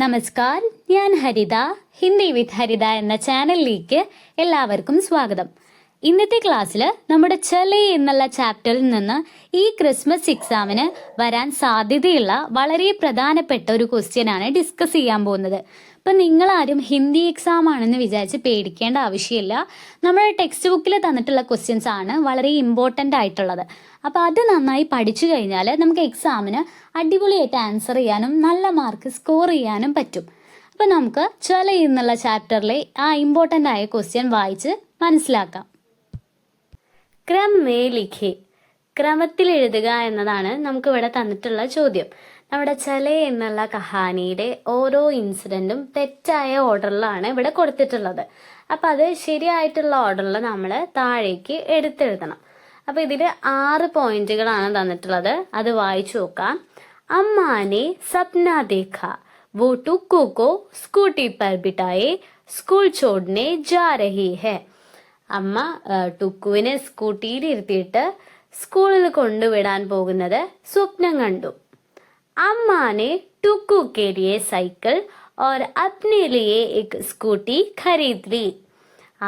നമസ്കാർ, ഞാൻ ഹരിത. ഹിന്ദി വിത്ത് ഹരിത എന്ന ചാനലിലേക്ക് എല്ലാവർക്കും സ്വാഗതം. ഇന്നത്തെ ക്ലാസ്സിൽ നമ്മുടെ ചലേ എന്നുള്ള ചാപ്റ്ററിൽ നിന്ന് ഈ ക്രിസ്മസ് എക്സാമിന് വരാൻ സാധ്യതയുള്ള വളരെ പ്രധാനപ്പെട്ട ഒരു ക്വസ്റ്റ്യൻ ആണ് ഡിസ്കസ് ചെയ്യാൻ പോകുന്നത്. അപ്പം നിങ്ങളാരും ഹിന്ദി എക്സാം ആണെന്ന് വിചാരിച്ച് പേടിക്കേണ്ട ആവശ്യമില്ല. നമ്മുടെ ടെക്സ്റ്റ് ബുക്കിൽ തന്നിട്ടുള്ള ക്വസ്റ്റ്യൻസ് ആണ് വളരെ ഇമ്പോർട്ടൻ്റ് ആയിട്ടുള്ളത്. അപ്പോൾ അത് നന്നായി പഠിച്ചു കഴിഞ്ഞാൽ നമുക്ക് എക്സാമിന് അടിപൊളിയായിട്ട് ആൻസർ ചെയ്യാനും നല്ല മാർക്ക് സ്കോർ ചെയ്യാനും പറ്റും. അപ്പോൾ നമുക്ക് ചലേ എന്നുള്ള ചാപ്റ്ററിലെ ആ ഇമ്പോർട്ടൻ്റ് ആയ ക്വസ്റ്റ്യൻ വായിച്ച് മനസ്സിലാക്കാം. ക്രം മേ ലിഖേ, ക്രമത്തിൽ എഴുതുക എന്നതാണ് നമുക്ക് ഇവിടെ തന്നിട്ടുള്ള ചോദ്യം. നമ്മുടെ ചലേ എന്നുള്ള കഹാനിയുടെ ഓരോ ഇൻസിഡൻറ്റും തെറ്റായ ഓർഡറിലാണ് ഇവിടെ കൊടുത്തിട്ടുള്ളത്. അപ്പം അത് ശരിയായിട്ടുള്ള ഓർഡറിൽ നമ്മൾ താഴേക്ക് എടുത്തെഴുതണം. അപ്പോൾ ഇതിൽ 6 പോയിന്റുകളാണ് തന്നിട്ടുള്ളത്. അത് വായിച്ചു നോക്കാം. അമ്മാനെ സപ്ന ദേഖ, वो टुक्कू को स्कूटी पर बिठाए स्कूൾ छोड़ने जा रही है. അമ്മ ടുക്കുവിനെ സ്കൂട്ടിയിൽ ഇരുത്തിയിട്ട് സ്കൂളിൽ കൊണ്ടുവിടാൻ പോകുന്നത് സ്വപ്നം കണ്ടു. അമ്മാനെ ടുക്കു के लिए साइकिल और अपने लिए एक स्कूटी खरीद ली.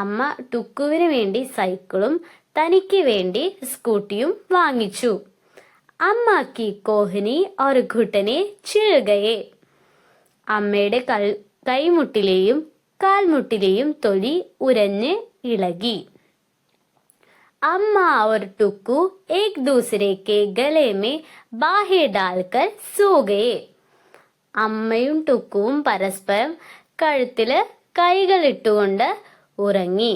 അമ്മ ടുക്കുവിന് വേണ്ടി സൈക്കിളും തനിക്ക് വേണ്ടി സ്കൂട്ടിയും വാങ്ങിച്ചു. അമ്മ की कोहनी और घुटने छिल गए. അമ്മയുടെ കൈമുട്ടിലെയും കാൽമുട്ടിലെയും തൊലി ഉരഞ്ഞ് ഇളകി. അമ്മ और टुक्कू एक दूसरे के गले में बाहें डालकर सो गए. അമ്മയും ടുക്കുവും പരസ്പരം കഴുത്തില് കൈകളിട്ടുകൊണ്ട് ഉറങ്ങി.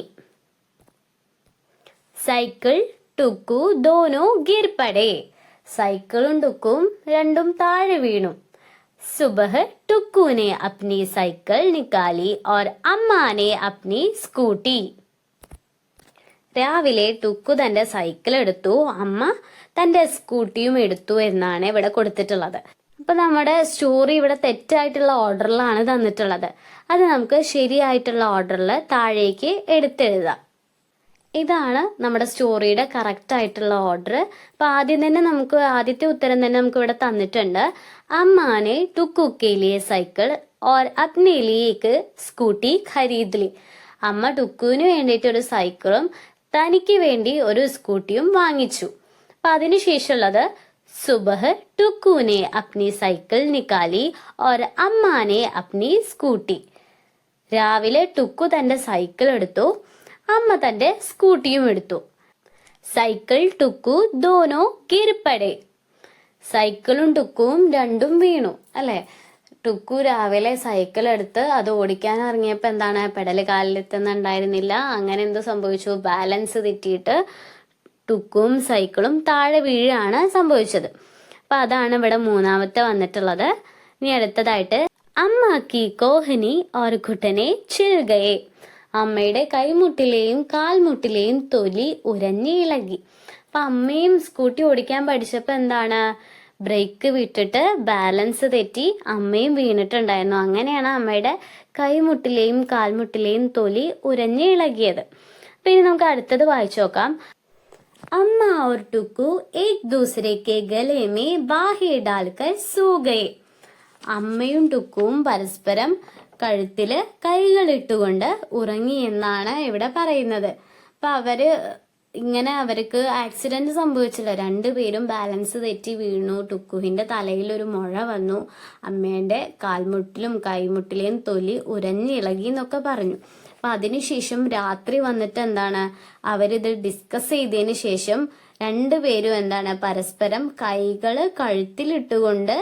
സൈക്കിൾ ടുക്കു ദോനോ ഗിർ പടേ. സൈക്കിളും ടുക്കും രണ്ടും താഴെ വീണു. സുബഹ് ടുക്കുനെ അപ്നി സൈക്കിൾ നിക്കാലി और അമ്മാ ने अपनी സ്കൂട്ടി. രാവിലെ ടുക്കു തന്റെ സൈക്കിൾ എടുത്തു, അമ്മ തന്റെ സ്കൂട്ടിയും എടുത്തു എന്നാണ് ഇവിടെ കൊടുത്തിട്ടുള്ളത്. അപ്പൊ നമ്മുടെ സ്റ്റോറി ഇവിടെ തെറ്റായിട്ടുള്ള ഓർഡറിലാണ് തന്നിട്ടുള്ളത്. അത് നമുക്ക് ശരിയായിട്ടുള്ള ഓർഡറിൽ താഴേക്ക് എടുത്തെഴുതാം. ഇതാണ് നമ്മുടെ സ്റ്റോറിയുടെ കറക്റ്റ് ആയിട്ടുള്ള ഓർഡർ. അപ്പൊ ആദ്യം തന്നെ നമുക്ക് ആദ്യത്തെ ഉത്തരം തന്നെ നമുക്ക് ഇവിടെ തന്നിട്ടുണ്ട്. അമ്മാനെ ടുക്കു के लिए സൈക്കിൾ और अपने लिए एक സ്കൂട്ടി खरीद ली. അമ്മ ടുക്കുവിന് വേണ്ടിയിട്ട് ഒരു സൈക്കിളും തനിക്ക് വേണ്ടി ഒരു സ്കൂട്ടിയും വാങ്ങിച്ചു. അപ്പൊ അതിനുശേഷമുള്ളത് സുബഹ് ടുക്കുനെ അപ്നി സൈക്കിൾ നിക്കാലി और അമ്മാ ने अपनी സ്കൂട്ടി. രാവിലെ ടുക്കു തന്റെ സൈക്കിൾ എടുത്തു, അമ്മ തന്റെ സ്കൂട്ടിയും എടുത്തു. സൈക്കിൾ ടുക്കു ദോനോ ഗിർ പടേ. സൈക്കിളും ടുക്കുവും രണ്ടും വീണു അല്ലെ. ടുക്കു രാവിലെ സൈക്കിൾ എടുത്ത് അത് ഓടിക്കാൻ ഇറങ്ങിയപ്പോ എന്താണ്, പെടല് കാലിലെത്തുന്നുണ്ടായിരുന്നില്ല. അങ്ങനെ എന്ത് സംഭവിച്ചു, ബാലൻസ് തെറ്റിയിട്ട് ടുക്കും സൈക്കിളും താഴെ വീഴാണ് സംഭവിച്ചത്. അപ്പൊ അതാണ് ഇവിടെ മൂന്നാമത്തെ വന്നിട്ടുള്ളത്. ഇനി അടുത്തതായിട്ട് അമ്മാക്കി കോഹനി और घुटने छिल गए. അമ്മയുടെ കൈമുട്ടിലെയും കാൽമുട്ടിലെയും തൊലി ഉരഞ്ഞ് ഇളകി. അപ്പൊ അമ്മയും സ്കൂട്ടി ഓടിക്കാൻ പഠിച്ചപ്പോ എന്താണ്, ബ്രേക്ക് വിട്ടിട്ട് ബാലൻസ് തെറ്റി അമ്മയും വീണിട്ടുണ്ടായിരുന്നു. അങ്ങനെയാണ് അമ്മയുടെ കൈമുട്ടിലെയും കാൽമുട്ടിലെയും തൊലി ഉരഞ്ഞ് ഇളകിയത്. അപ്പൊ ഇനി നമുക്ക് അടുത്തത് വായിച്ചു നോക്കാം. അമ്മ और टुकू एक दूसरे के गले में बाहें डालकर सो गए. അമ്മയും ടുക്കുവും പരസ്പരം കഴുത്തില് കൈകളിട്ടുകൊണ്ട് ഉറങ്ങി എന്നാണ് ഇവിടെ പറയുന്നത്. അപ്പൊ അവർക്ക് ആക്സിഡന്റ് സംഭവിച്ചില്ല. രണ്ടുപേരും ബാലൻസ് തെറ്റി വീണു. ടുക്കുവിന്റെ തലയിൽ ഒരു മുഴ വന്നു. അമ്മേന്റെ കാൽമുട്ടിലും കൈമുട്ടിലെയും തൊലി ഉരഞ്ഞിളകി എന്നൊക്കെ പറഞ്ഞു. അപ്പൊ അതിനുശേഷം രാത്രി വന്നിട്ട് എന്താണ്, അവരിത് ഡിസ്കസ് ചെയ്തതിന് ശേഷം രണ്ടുപേരും എന്താണ് പരസ്പരം കൈകള് കഴുത്തിലിട്ടുകൊണ്ട്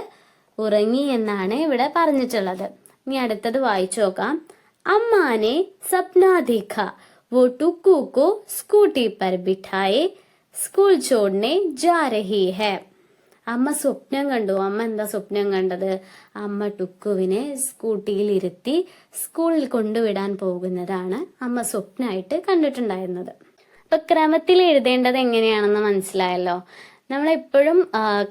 ഉറങ്ങി എന്നാണ് ഇവിടെ പറഞ്ഞിട്ടുള്ളത്. ഇനി അടുത്തത് വായിച്ചു നോക്കാം. അമ്മാനെ സപ്ന ദേഖ, वो टुक्कू को स्कूटी पर बिठाए स्कूൾ छोड़ने जा रही है. അമ്മ സ്വപ്നം കണ്ടു. അമ്മ എന്താ സ്വപ്നം കണ്ടത്, അമ്മ ടുക്കുവിനെ സ്കൂട്ടിയിൽ ഇരുത്തി സ്കൂളിൽ കൊണ്ടുവിടാൻ പോകുന്നതാണ് അമ്മ സ്വപ്നമായിട്ട് കണ്ടിട്ടുണ്ടായിരുന്നത്. അപ്പൊ ക്രമത്തിൽ എഴുതേണ്ടത് എങ്ങനെയാണെന്ന് മനസ്സിലായല്ലോ. നമ്മളെപ്പോഴും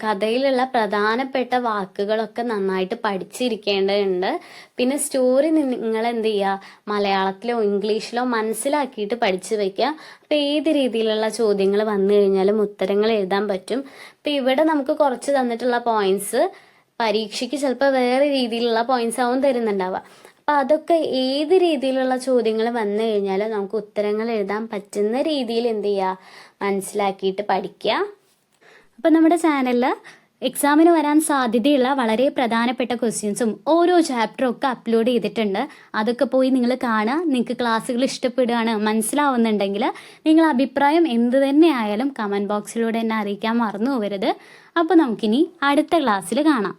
കഥയിലുള്ള പ്രധാനപ്പെട്ട വാക്കുകളൊക്കെ നന്നായിട്ട് പഠിച്ചിരിക്കേണ്ടതുണ്ട്. പിന്നെ സ്റ്റോറി നിങ്ങൾ എന്ത് ചെയ്യുക, മലയാളത്തിലോ ഇംഗ്ലീഷിലോ മനസ്സിലാക്കിയിട്ട് പഠിച്ചു വെക്കുക. അപ്പം ഏത് രീതിയിലുള്ള ചോദ്യങ്ങൾ വന്നു കഴിഞ്ഞാലും ഉത്തരങ്ങൾ എഴുതാൻ പറ്റും. അപ്പം ഇവിടെ നമുക്ക് കുറച്ച് തന്നിട്ടുള്ള പോയിന്റ്സ് പരീക്ഷയ്ക്ക് ചിലപ്പോൾ വേറെ രീതിയിലുള്ള പോയിന്റ്സ് ആവും തരുന്നുണ്ടാവുക. അപ്പം അതൊക്കെ ഏത് രീതിയിലുള്ള ചോദ്യങ്ങൾ വന്നു കഴിഞ്ഞാൽ നമുക്ക് ഉത്തരങ്ങൾ എഴുതാൻ പറ്റുന്ന രീതിയിൽ എന്ത് ചെയ്യുക, മനസ്സിലാക്കിയിട്ട് പഠിക്കുക. അപ്പം നമ്മുടെ ചാനലിൽ എക്സാമിന് വരാൻ സാധ്യതയുള്ള വളരെ പ്രധാനപ്പെട്ട ക്വസ്റ്റ്യൻസും ഓരോ ചാപ്റ്ററും ഒക്കെ അപ്ലോഡ് ചെയ്തിട്ടുണ്ട്. അതൊക്കെ പോയി നിങ്ങൾ കാണുക. നിങ്ങൾക്ക് ക്ലാസ്സുകൾ ഇഷ്ടപ്പെടുകയാണ്, മനസ്സിലാവുന്നുണ്ടെങ്കിൽ നിങ്ങൾ അഭിപ്രായം എന്ത് തന്നെ ആയാലും കമൻറ്റ് ബോക്സിലൂടെ എന്നെ അറിയിക്കാൻ മറന്നു പോകരുത്. അപ്പോൾ നമുക്കിനി അടുത്ത ക്ലാസ്സിൽ കാണാം.